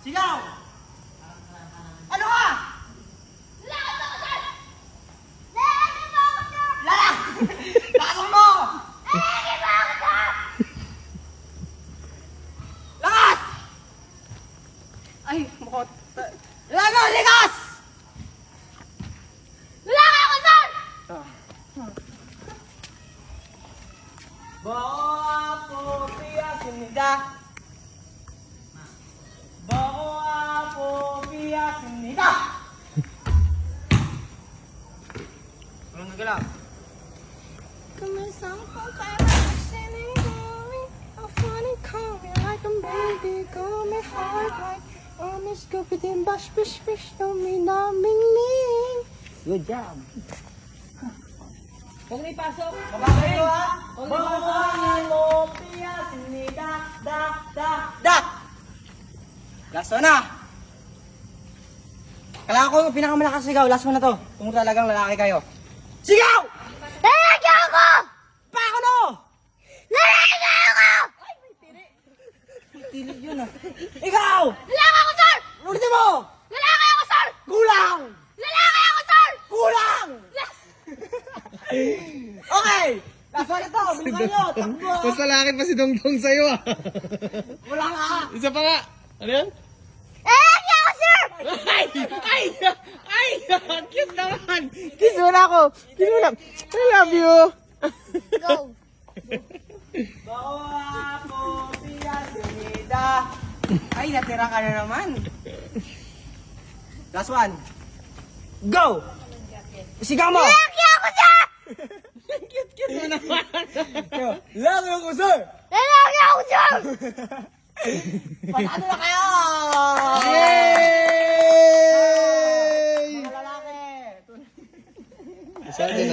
Sigaw! Ano ka? Lalaki ako, sir! Lalaki mo ako, sir! Lakas mo! Lalaki mo ako, sir! Lakas! Ay, mukha... Lago, likas! Lalaki ako, sir! Bawa po piya sinida. Bawa po piya sinida. Walang gagalaw. Começar contar sending going, I'm funny, call me like a baby, call me hard like I'm a stupid and bash, bish, bish, don't mean nothing. Good job. Huwag na ipasok. Babagay ko ha. Bawa po piya sinida. Da. Last one na. Kailangan ko yung pinakamalakas sigaw. Last one na to. Kung talagang lalaki kayo. Sigaw! Lalaki ako! Pa ako no! Lalaki ako! Tilig yun ah. Ikaw! Lalaki ako, sir! Ulitin mo! Lalaki ako, sir! Kulang! Lalaki ako, sir! Kulang! Okay! Last one na to. Bilisan nyo. Takbo. Mas lalaki pa si Dongdong sa'yo ah. Wala ka. Isa pa nga. Ano yan? Lalaki ako, sir! Ay! Cute naman! Kiss mo na ako. Kiss mo na. I love you. Go! Bawa po siya sinida. Ay, natira ka na naman. Last one. Go! Sigaw mo! Lalaki ako, sir! Cute mo naman! Love you ko, sir! Lalaki ako, sir! Panalo na kayo! Yay! Mga lalaki! Isa din